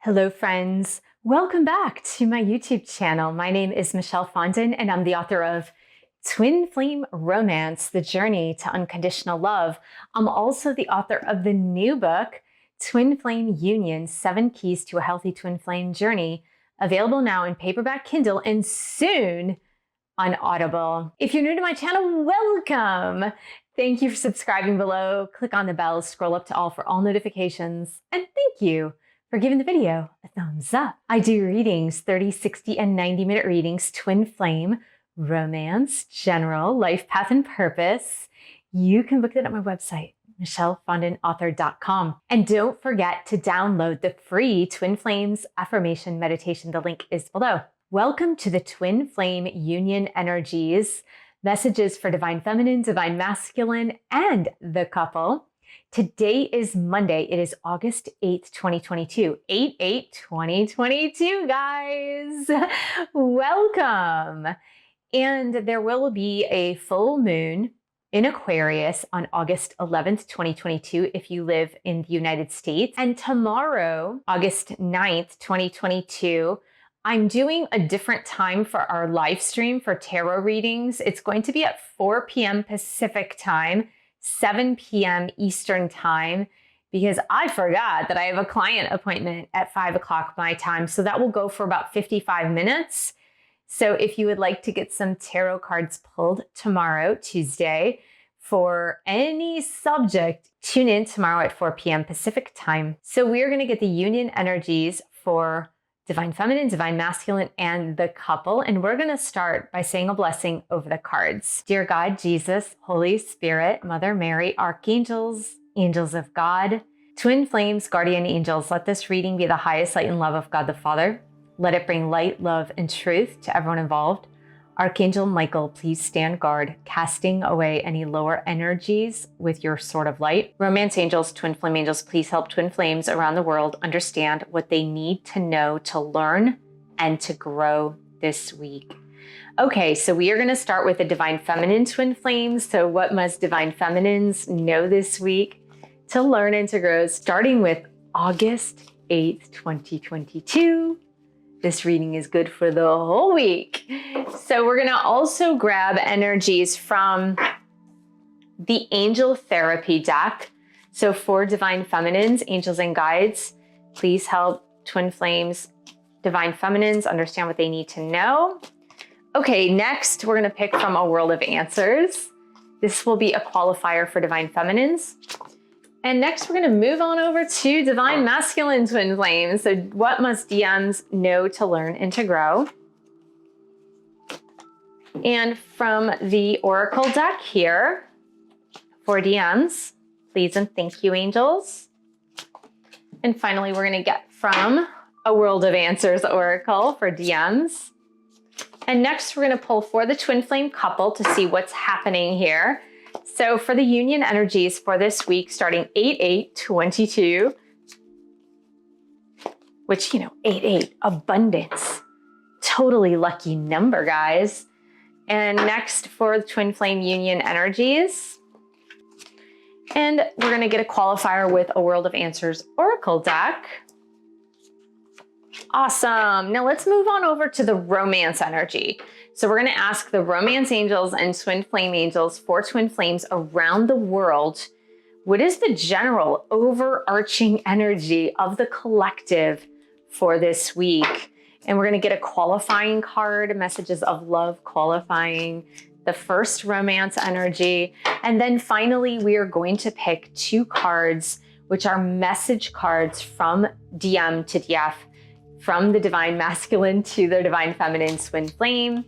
Hello friends, welcome back to my YouTube channel. My name is Michelle Fondin and I'm the author of Twin Flame Romance, The Journey to Unconditional Love. I'm also the author of the new book, Twin Flame Union, 7 Keys to a Healthy Twin Flame Journey, available now in paperback Kindle and soon on Audible. If you're new to my channel, welcome. Thank you for subscribing below. Click on the bell, scroll up to all for all notifications, and thank you for giving the video a thumbs up. I do readings, 30, 60, and 90-minute readings, twin flame, romance, general, life path, and purpose. You can book that at my website, michellefondinauthor.com. And don't forget to download the free Twin Flames Affirmation Meditation. The link is below. Welcome to the Twin Flame Union Energies, messages for Divine Feminine, Divine Masculine, and the couple. Today is Monday. It is August 8th, 2022. 8/8/2022, guys. Welcome. And there will be a full moon in Aquarius on August 11th, 2022, if you live in the United States. And tomorrow, August 9th, 2022, I'm doing a different time for our live stream for tarot readings. It's going to be at 4 p.m. Pacific time, 7 p.m. Eastern time, because I forgot that I have a client appointment at 5 o'clock my time. So that will go for about 55 minutes. So if you would like to get some tarot cards pulled tomorrow, Tuesday, for any subject, tune in tomorrow at 4 p.m. Pacific time. So we're going to get the union energies for Divine Feminine, Divine Masculine, and the couple. And we're going to start by saying a blessing over the cards. Dear God, Jesus, Holy Spirit, Mother Mary, Archangels, Angels of God, Twin Flames, Guardian Angels, let this reading be the highest light and love of God the Father. Let it bring light, love, and truth to everyone involved. Archangel Michael, please stand guard, casting away any lower energies with your sword of light. Romance angels, twin flame angels, please help twin flames around the world understand what they need to know to learn and to grow this week. Okay, so we are going to start with the Divine Feminine twin flames. So what must Divine Feminines know this week to learn and to grow, starting with August 8th, 2022. This reading is good for the whole week. So we're going to also grab energies from the Angel Therapy deck. So for Divine Feminines, Angels and Guides, please help Twin Flames, Divine Feminines understand what they need to know. Okay, next we're going to pick from A World of Answers. This will be a qualifier for Divine Feminines. And next, we're going to move on over to Divine Masculine Twin Flames. So what must DMs know to learn and to grow? And from the Oracle deck here for DMs, please and thank you, angels. And finally, we're going to get from A World of Answers Oracle for DMs. And next, we're going to pull for the Twin Flame couple to see what's happening here. So for the union energies for this week, starting 8/8/22, which, 8/8, abundance, totally lucky number, guys. And next for the Twin Flame union energies. And we're going to get a qualifier with A World of Answers Oracle deck. Awesome. Now let's move on over to the romance energy. So we're going to ask the romance angels and twin flame angels for twin flames around the world, what is the general overarching energy of the collective for this week? And we're going to get a qualifying card, messages of love qualifying, the first romance energy. And then finally, we are going to pick 2 cards, which are message cards from DM to DF, from the Divine Masculine to the Divine Feminine twin flame.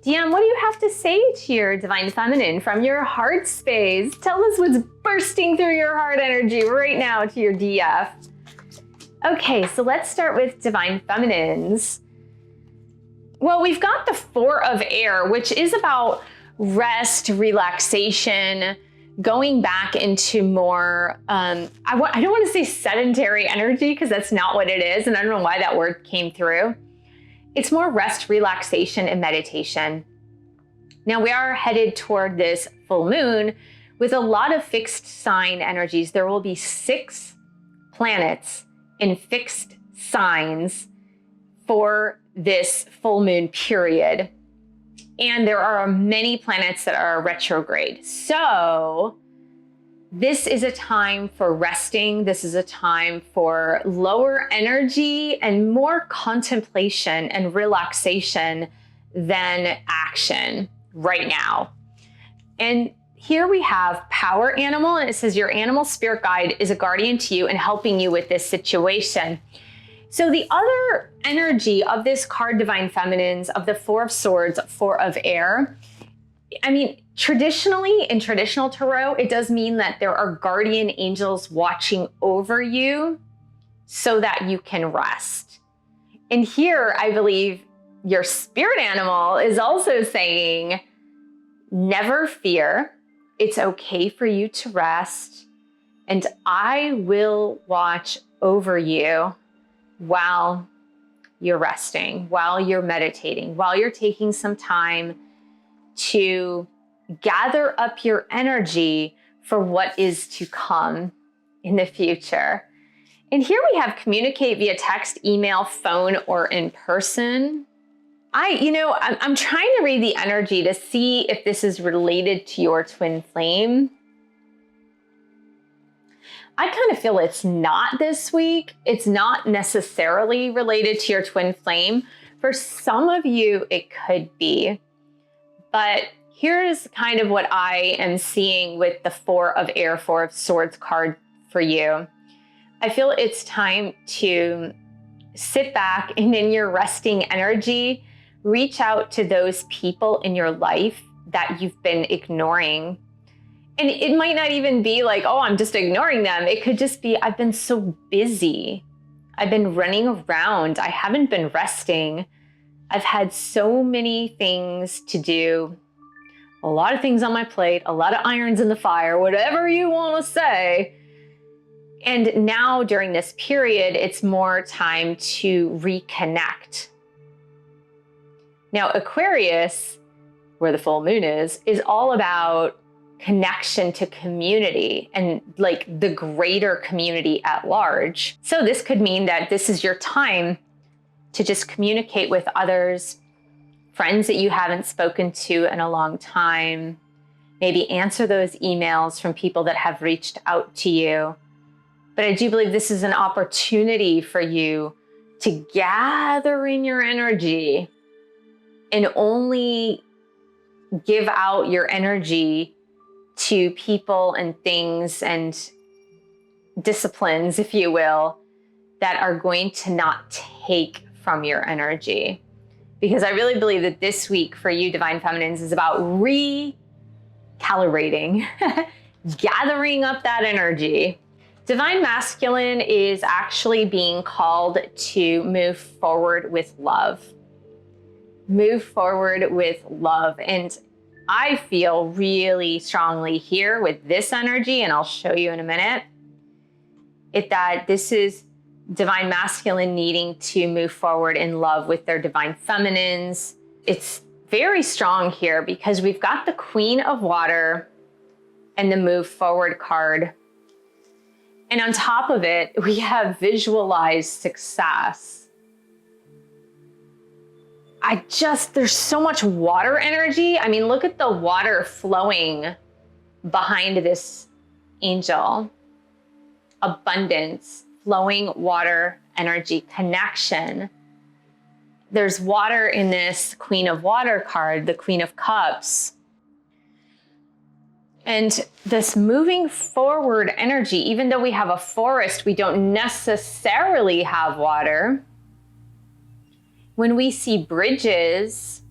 DM, what do you have to say to your Divine Feminine from your heart space? Tell us what's bursting through your heart energy right now to your DF. Okay, so let's start with Divine Feminines. Well, we've got the 4 of Air, which is about rest, relaxation, going back into more, I don't want to say sedentary energy because that's not what it is. And I don't know why that word came through. It's more rest, relaxation, and meditation. Now we are headed toward this full moon with a lot of fixed sign energies. There will be 6 planets in fixed signs for this full moon period. And there are many planets that are retrograde. So this is a time for resting. This is a time for lower energy and more contemplation and relaxation than action right now. And here we have Power Animal, and it says your animal spirit guide is a guardian to you and helping you with this situation. So the other energy of this card, Divine Feminines, of the Four of Swords, Four of Air, I mean, traditionally, in traditional tarot, it does mean that there are guardian angels watching over you so that you can rest. And here, I believe your spirit animal is also saying, never fear. It's okay for you to rest. And I will watch over you while you're resting, while you're meditating, while you're taking some time to gather up your energy for what is to come in the future. And here we have communicate via text, email, phone, or in person. I'm trying to read the energy to see if this is related to your twin flame. I kind of feel it's not this week. It's not necessarily related to your twin flame. For some of you, it could be. But here's kind of what I am seeing with the Four of Air, Four of Swords card for you. I feel it's time to sit back and in your resting energy, reach out to those people in your life that you've been ignoring. And it might not even be like, oh, I'm just ignoring them. It could just be, I've been so busy. I've been running around. I haven't been resting. I've had so many things to do, a lot of things on my plate, a lot of irons in the fire, whatever you want to say. And now during this period, it's more time to reconnect. Now, Aquarius, where the full moon is all about connection to community and like the greater community at large. So this could mean that this is your time to just communicate with others, friends that you haven't spoken to in a long time, maybe answer those emails from people that have reached out to you. But I do believe this is an opportunity for you to gather in your energy and only give out your energy to people and things and disciplines, if you will, that are going to not take from your energy. Because I really believe that this week for you, Divine Feminines, is about recalibrating, gathering up that energy. Divine Masculine is actually being called to move forward with love. Move forward with love. And I feel really strongly here with this energy, and I'll show you in a minute, that this is Divine Masculine needing to move forward in love with their Divine Feminines. It's very strong here because we've got the Queen of Water and the Move Forward card. And on top of it, we have visualized success. There's so much water energy. I mean, look at the water flowing behind this angel. Abundance, flowing water energy, connection. There's water in this Queen of Water card, the Queen of Cups. And this moving forward energy, even though we have a forest, we don't necessarily have water. When we see bridges,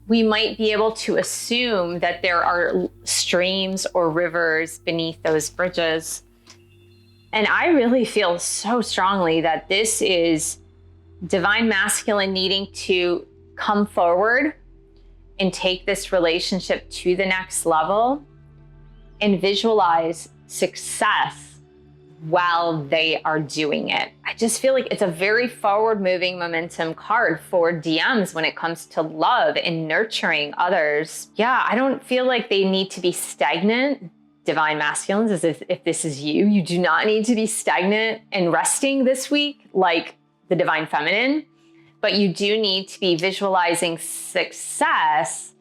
we might be able to assume that there are streams or rivers beneath those bridges. And I really feel so strongly that this is Divine Masculine needing to come forward and take this relationship to the next level and visualize success while they are doing it. I just feel like it's a very forward-moving momentum card for DMs when it comes to love and nurturing others. Yeah, I don't feel like they need to be stagnant. Divine Masculines, as if this is you, you do not need to be stagnant and resting this week. Like, the divine feminine, but you do need to be visualizing success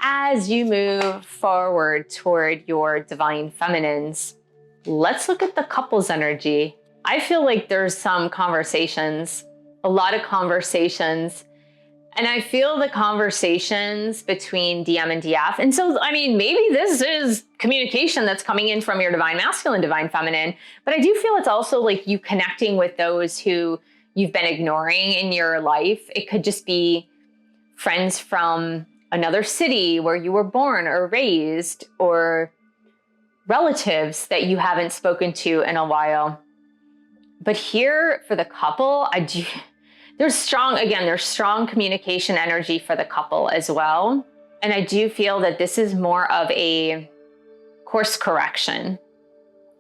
as you move forward toward your divine feminines. Let's look at the couples energy. I feel like there's some conversations, a lot of conversations, and I feel the conversations between DM and DF. And so, I mean, maybe this is communication that's coming in from your divine masculine, divine feminine, but I do feel it's also like you connecting with those who you've been ignoring in your life. It could just be friends from another city where you were born or raised, or relatives that you haven't spoken to in a while. But here for the couple, there's strong communication energy for the couple as well. And I do feel that this is more of a course correction.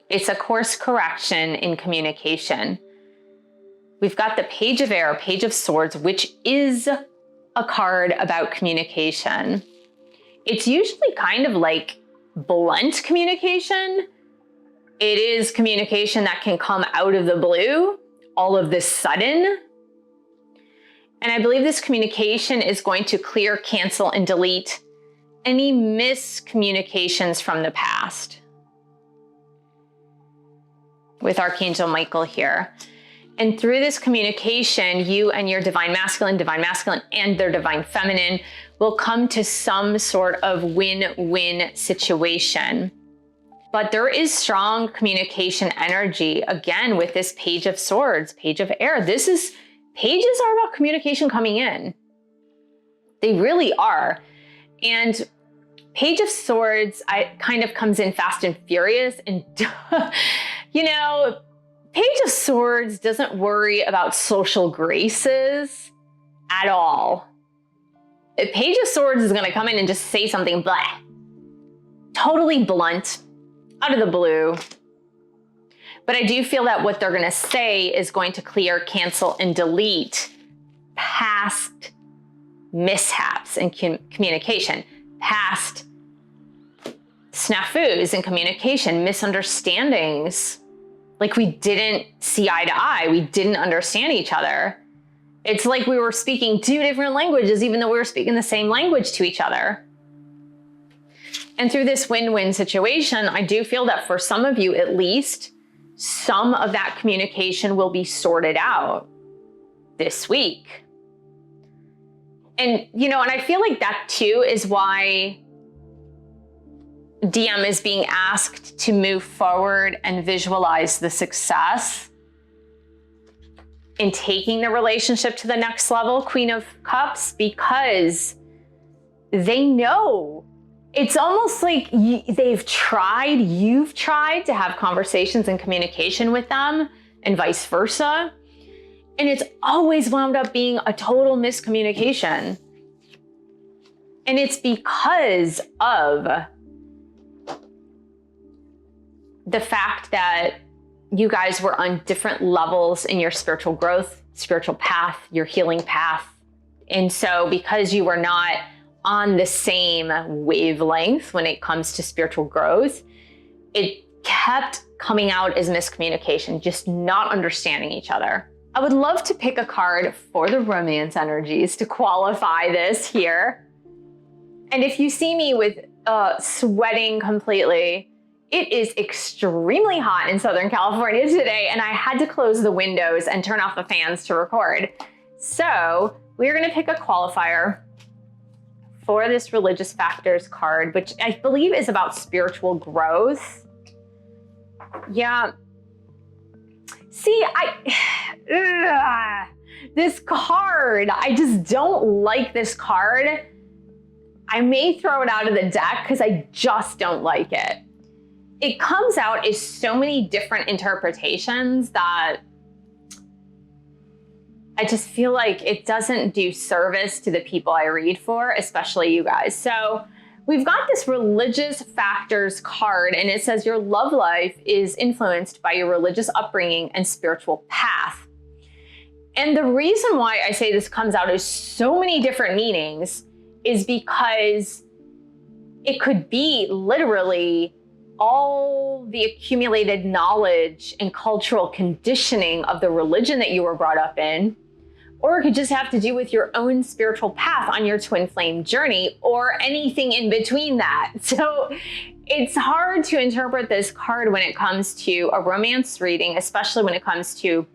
It's a course correction in communication. We've got the Page of Air, Page of Swords, which is a card about communication. It's usually kind of like blunt communication. It is communication that can come out of the blue, all of this sudden. And I believe this communication is going to clear, cancel, and delete any miscommunications from the past. With Archangel Michael here. And through this communication, you and your divine masculine, and their divine feminine will come to some sort of win-win situation. But there is strong communication energy, again, with this Page of Swords, Page of Air. Pages are about communication coming in. They really are. And Page of Swords, kind of comes in fast and furious. And, Page of Swords doesn't worry about social graces at all. A Page of Swords is going to come in and just say something blah. Totally blunt, out of the blue. But I do feel that what they're going to say is going to clear, cancel, and delete past mishaps in communication, past snafus in communication, misunderstandings. Like we didn't see eye to eye. We didn't understand each other. It's like we were speaking two different languages, even though we were speaking the same language to each other. And through this win-win situation, I do feel that for some of you, at least, some of that communication will be sorted out this week. And, and I feel like that too is why DM is being asked to move forward and visualize the success in taking the relationship to the next level, Queen of Cups, because they know. It's almost like you've tried to have conversations and communication with them and vice versa. And it's always wound up being a total miscommunication. And it's because of the fact that you guys were on different levels in your spiritual growth, spiritual path, your healing path. And so because you were not on the same wavelength when it comes to spiritual growth, it kept coming out as miscommunication, just not understanding each other. I would love to pick a card for the romance energies to qualify this here. And if you see me with sweating completely, it is extremely hot in Southern California today, and I had to close the windows and turn off the fans to record. So we're gonna pick a qualifier for this religious factors card, which I believe is about spiritual growth. Yeah. See, this card, I just don't like this card. I may throw it out of the deck because I just don't like it. It comes out as so many different interpretations that I just feel like it doesn't do service to the people I read for, especially you guys. So we've got this religious factors card, and it says your love life is influenced by your religious upbringing and spiritual path. And the reason why I say this comes out as so many different meanings is because it could be literally all the accumulated knowledge and cultural conditioning of the religion that you were brought up in, or it could just have to do with your own spiritual path on your twin flame journey, or anything in between that. So it's hard to interpret this card when it comes to a romance reading, especially when it comes to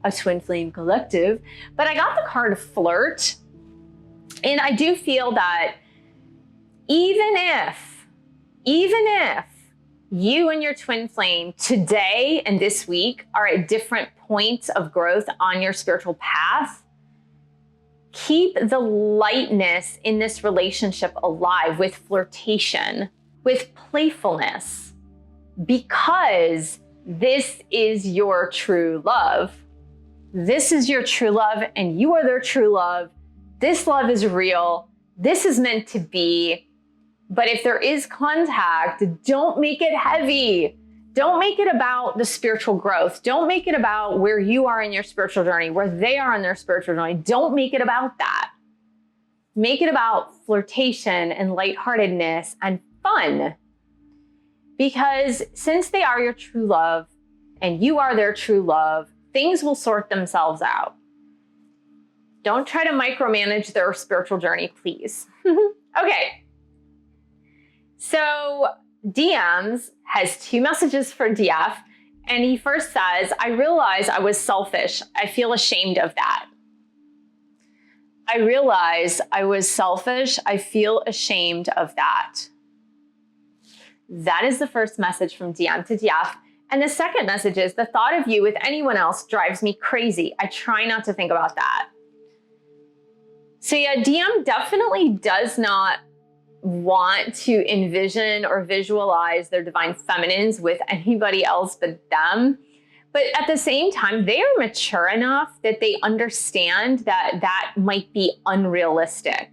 a twin flame collective. But I got the card flirt, and I do feel that even if you and your twin flame today and this week are at different points of growth on your spiritual path, keep the lightness in this relationship alive with flirtation, with playfulness, because this is your true love. This is your true love, and you are their true love. This love is real. This is meant to be. But if there is contact, don't make it heavy. Don't make it about the spiritual growth. Don't make it about where you are in your spiritual journey, where they are in their spiritual journey. Don't make it about that. Make it about flirtation and lightheartedness and fun. Because since they are your true love and you are their true love, things will sort themselves out. Don't try to micromanage their spiritual journey, please. Okay. So DMs has 2 messages for DF, and he first says, I realize I was selfish. I feel ashamed of that. I realize I was selfish. I feel ashamed of that. That is the first message from DM to DF. And the second message is, the thought of you with anyone else drives me crazy. I try not to think about that. So yeah, DM definitely does not want to envision or visualize their divine feminines with anybody else but them. But at the same time, they are mature enough that they understand that that might be unrealistic,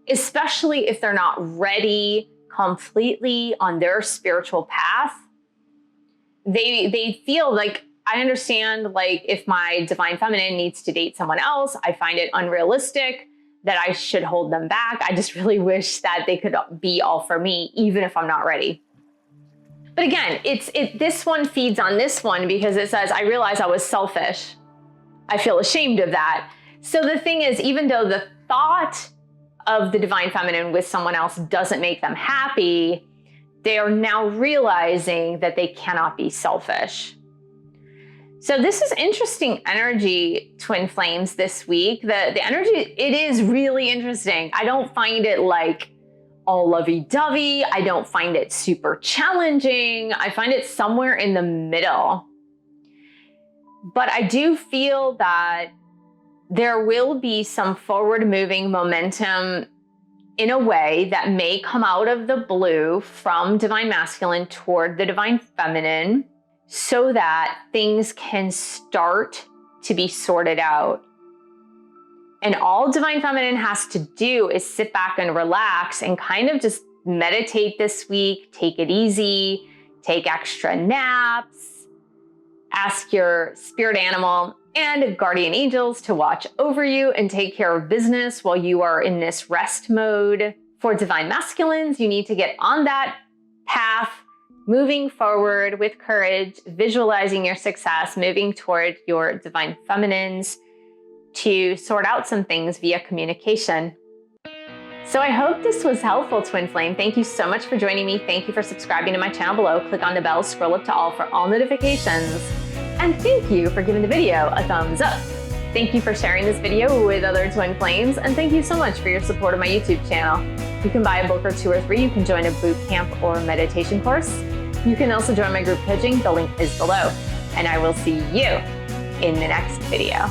especially if they're not ready completely on their spiritual path. They feel like, I understand, like, if my divine feminine needs to date someone else, I find it unrealistic that I should hold them back. I just really wish that they could be all for me, even if I'm not ready. But again, this one feeds on this one because it says, I realize I was selfish. I feel ashamed of that. So the thing is, even though the thought of the divine feminine with someone else doesn't make them happy, they are now realizing that they cannot be selfish. So this is interesting energy, twin flames, this week. The energy, it is really interesting. I don't find it like all lovey-dovey. I don't find it super challenging. I find it somewhere in the middle. But I do feel that there will be some forward-moving momentum in a way that may come out of the blue from divine masculine toward the divine feminine, so that things can start to be sorted out. And all divine feminine has to do is sit back and relax and kind of just meditate this week, take it easy, take extra naps, ask your spirit animal and guardian angels to watch over you and take care of business while you are in this rest mode. For divine masculines, you need to get on that path, moving forward with courage, visualizing your success, moving toward your divine feminines to sort out some things via communication. So I hope this was helpful, twin flame. Thank you so much for joining me. Thank you for subscribing to my channel below. Click on the bell, scroll up to all for all notifications. And thank you for giving the video a thumbs up. Thank you for sharing this video with other twin flames. And thank you so much for your support of my YouTube channel. You can buy a book or 2 or 3. You can join a boot camp or meditation course. You can also join my group coaching. The link is below. And I will see you in the next video.